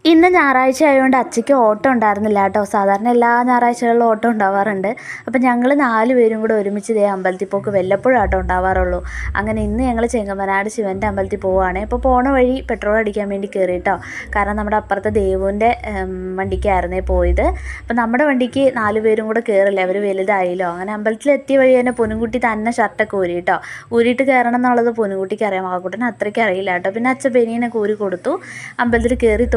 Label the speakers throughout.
Speaker 1: ഇന്ന് ഞായറാഴ്ച ആയതുകൊണ്ട് അച്ചയ്ക്ക് ഓട്ടം ഉണ്ടായിരുന്നില്ല കേട്ടോ. സാധാരണ എല്ലാ ഞായറാഴ്ചകളിലും ഓട്ടം ഉണ്ടാവാറുണ്ട്. അപ്പം ഞങ്ങൾ 4 പേരും കൂടെ ഒരുമിച്ച് ഇതേ അമ്പലത്തിൽ പോക്ക് വല്ലപ്പോഴും ആട്ടോ ഉണ്ടാവാറുള്ളൂ. അങ്ങനെ ഇന്ന് ഞങ്ങൾ ചെങ്ങമനാട് ശിവൻ്റെ അമ്പലത്തിൽ പോവുകയാണ്. അപ്പോൾ പോണ വഴി പെട്രോൾ അടിക്കാൻ വേണ്ടി കയറി കേട്ടോ. കാരണം നമ്മുടെ അപ്പുറത്തെ ദേവുവിൻ്റെ വണ്ടിക്കായിരുന്നേ പോയത്. അപ്പം നമ്മുടെ വണ്ടിക്ക് 4 പേരും കൂടെ കയറില്ല, അവർ വലുതായില്ലോ. അങ്ങനെ അമ്പലത്തിലെത്തിയ വഴി തന്നെ പൊന്നുകുട്ടി തന്നെ ഷർട്ടൊക്കെ ഊരി കേട്ടോ. ഊരിയിട്ട് കയറണം എന്നുള്ളത് പൊന്നുകുട്ടിക്ക് അറിയാം, ആകൂട്ടന് അത്രയ്ക്ക് അറിയില്ല കേട്ടോ. പിന്നെ അച്ഛൻ ബനിയനൊക്കെ ഊരി കൊടുത്തു. അമ്പലത്തിൽ കയറി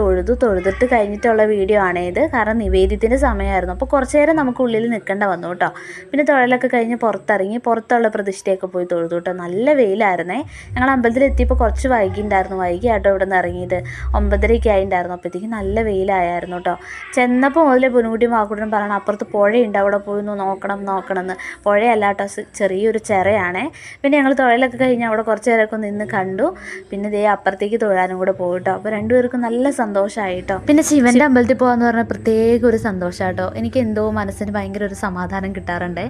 Speaker 1: തൊഴുതിട്ട് കഴിഞ്ഞിട്ടുള്ള വീഡിയോ ആണ് ഇത്. കാരണം നിവേദ്യത്തിൻ്റെ സമയമായിരുന്നു. അപ്പോൾ കുറച്ച് നേരം നമുക്ക് ഉള്ളിൽ നിൽക്കേണ്ട വന്നു കേട്ടോ. പിന്നെ തൊഴിലൊക്കെ കഴിഞ്ഞ് പുറത്തിറങ്ങി പുറത്തുള്ള പ്രതിഷ്ഠയൊക്കെ പോയി തൊഴുതു കേട്ടോ. നല്ല വെയിലായിരുന്നേ. ഞങ്ങൾ അമ്പലത്തിൽ എത്തിയപ്പോൾ കുറച്ച് വൈകിട്ടുണ്ടായിരുന്നു. വൈകിയാട്ടോ ഇവിടെ നിന്ന് ഇറങ്ങിയത്. 9:30 ആയിട്ടുണ്ടായിരുന്നു. അപ്പോഴത്തേക്കും നല്ല വെയിലായിരുന്നു കേട്ടോ. ചെന്നപ്പോൾ മുതലേ പൊന്നുകുട്ടിയും വാക്കുട്ടനും പറയണം അപ്പുറത്ത് പുഴയുണ്ട്, അവിടെ പോയി നോക്കണം എന്ന്. പുഴയല്ല കേട്ടോ, ചെറിയൊരു ചിറയാണേ. പിന്നെ ഞങ്ങൾ തൊഴിലൊക്കെ കഴിഞ്ഞ് അവിടെ കുറച്ച് നേരമൊക്കെ നിന്ന് കണ്ടു. പിന്നെ ദേ അപ്പുറത്തേക്ക് തൊഴാനും കൂടെ പോയിട്ടോ. അപ്പോൾ രണ്ടുപേർക്കും നല്ല സന്തോഷമായി കേട്ടോ. പിന്നെ ശിവൻ്റെ അമ്പലത്തിൽ പോകാന്ന് പറഞ്ഞാൽ പ്രത്യേക ഒരു സന്തോഷം കേട്ടോ. എനിക്ക് എന്തോ മനസ്സിന് ഭയങ്കര ഒരു സമാധാനം കിട്ടാറുണ്ട്.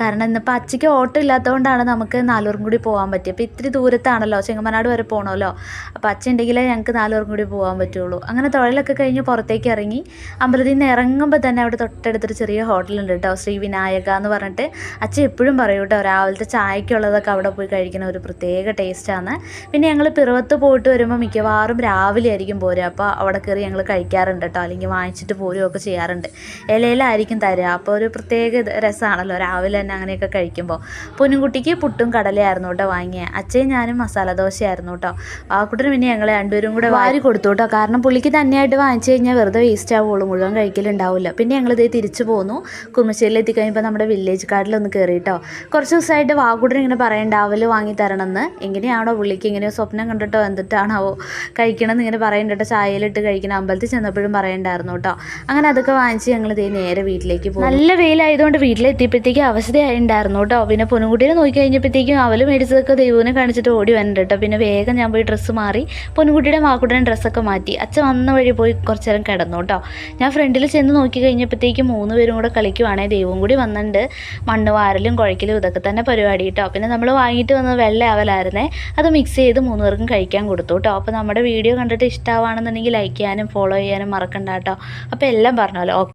Speaker 1: കാരണം ഇന്നിപ്പോൾ അച്ചയ്ക്ക് ഓട്ടം ഇല്ലാത്തതുകൊണ്ടാണ് നമുക്ക് 4 പേർക്കും കൂടി പോകാൻ പറ്റിയത്. അപ്പോൾ ഇത്തിരി ദൂരത്താണല്ലോ, ചെങ്ങമനാട് വരെ പോകണമല്ലോ. അപ്പോൾ അച്ഛൻ ഉണ്ടെങ്കിലേ ഞങ്ങൾക്ക് 4 പേർക്കും കൂടി പോകാൻ പറ്റുള്ളൂ. അങ്ങനെ തൊഴിലൊക്കെ കഴിഞ്ഞ് പുറത്തേക്ക് ഇറങ്ങി. അമ്പലത്തിൽ നിന്ന് ഇറങ്ങുമ്പോൾ തന്നെ അവിടെ തൊട്ടടുത്തൊരു ചെറിയ ഹോട്ടലുണ്ട് കേട്ടോ, ശ്രീ വിനായക എന്ന് പറഞ്ഞിട്ട്. അച്ഛൻ എപ്പോഴും പറയും കേട്ടോ, രാവിലത്തെ ചായക്കുള്ളതൊക്കെ അവിടെ പോയി കഴിക്കുന്ന ഒരു പ്രത്യേക ടേസ്റ്റാണ്. പിന്നെ ഞങ്ങൾ പിറവത്ത് പോയിട്ട് വരുമ്പോൾ മിക്കവാറും രാവിലെ ആയിരിക്കും പോരുക. അപ്പോൾ അവിടെ കയറി ഞങ്ങൾ കഴിക്കാറുണ്ട് കേട്ടോ, അല്ലെങ്കിൽ വാങ്ങിച്ചിട്ട് പോരുകയൊക്കെ ചെയ്യാറുണ്ട്. ഇലയിലായിരിക്കും തരിക. അപ്പോൾ ഒരു പ്രത്യേക രസമാണല്ലോ രാവിലെ തന്നെ അങ്ങനെയൊക്കെ കഴിക്കുമ്പോൾ. പൊന്നുകുട്ടിക്ക് പുട്ടും കടലയായിരുന്നു കേട്ടോ വാങ്ങിയത്. അച്ഛയും ഞാനും മസാല ദോശയായിരുന്നു കേട്ടോ. വാക്കുട്ടിന് പിന്നെ ഞങ്ങൾ രണ്ടുപേരും കൂടെ വാരി കൊടുത്തു കേട്ടോ. കാരണം പുള്ളിക്ക് തന്നെയായിട്ട് വാങ്ങിച്ചു കഴിഞ്ഞാൽ വെറുതെ വേസ്റ്റ് ആവുള്ളൂ, മുഴുവൻ കഴിക്കലുണ്ടാവില്ല. പിന്നെ ഞങ്ങളിതേ തിരിച്ചു പോന്നു. കുറുമശ്ശേരിയിൽ എത്തിക്കഴിഞ്ഞപ്പോൾ നമ്മുടെ വില്ലേജ് കാർഡിലൊന്ന് കയറി കേട്ടോ. കുറച്ച് ദിവസമായിട്ട് വാക്കുട്ടിന് ഇങ്ങനെ പറയേണ്ട അവല് വാങ്ങി തരണമെന്ന്. എങ്ങനെയാണോ പുള്ളിക്ക് ഇങ്ങനെ സ്വപ്നം കണ്ടിട്ടോ എന്തിട്ടാണാവോ കഴിക്കണമെന്ന് ഇങ്ങനെ പറയണ്ടോ. ചായയിലിട്ട് കഴിക്കണം. അമ്പലത്തിൽ ചെന്നപ്പോഴും പറയണ്ടായിരുന്നു കേട്ടോ. അങ്ങനെ അതൊക്കെ വാങ്ങിച്ച് ഞങ്ങൾ ഇതേ നേരെ വീട്ടിലേക്ക് പോകും. നല്ല വെയിലായതുകൊണ്ട് വീട്ടിലെത്തിയപ്പോഴത്തേക്കും അവസ്ഥയായിട്ടുണ്ടായിരുന്നു കേട്ടോ. പിന്നെ പൊന്നുകുട്ടീനെ നോക്കി കഴിഞ്ഞപ്പോഴത്തേക്കും അവല് മേടിച്ചതൊക്കെ ദൈവനെ കാണിച്ചിട്ട് ഓടി വന്നിട്ട് കേട്ടോ. പിന്നെ വേഗം ഞാൻ പോയി ഡ്രസ്സ് മാറി പൊന്നുകുട്ടിയുടെ മാക്കുട്ടിയുടെ ഡ്രസ്സൊക്കെ മാറ്റി. അച്ഛൻ വന്ന വഴി പോയി കുറച്ച് നേരം കിടന്നു കേട്ടോ. ഞാൻ ഫ്രണ്ടിൽ ചെന്ന് നോക്കി കഴിഞ്ഞപ്പോഴത്തേക്കും 3 പേരും കൂടെ കളിക്കുവാണേ. ദൈവം കൂടി വന്നിട്ടുണ്ട്. മണ്ണ് വാരലും കുഴക്കലും ഇതൊക്കെ തന്നെ പരിപാടി കേട്ടോ. പിന്നെ നമ്മൾ വാങ്ങിയിട്ട് വന്നത് വെള്ള അവലായിരുന്നേ. അത് മിക്സ് ചെയ്ത് 3 പേർക്കും കഴിക്കാൻ കൊടുത്തു കേട്ടോ. അപ്പോൾ നമ്മുടെ വീഡിയോ കണ്ടിട്ട് ഇഷ്ടമാണെന്നുണ്ടെങ്കിൽ ലൈക്ക് ചെയ്യാനും ഫോളോ ചെയ്യാനും മറക്കണ്ട കേട്ടോ. അപ്പോൾ എല്ലാം പറഞ്ഞല്ലോ.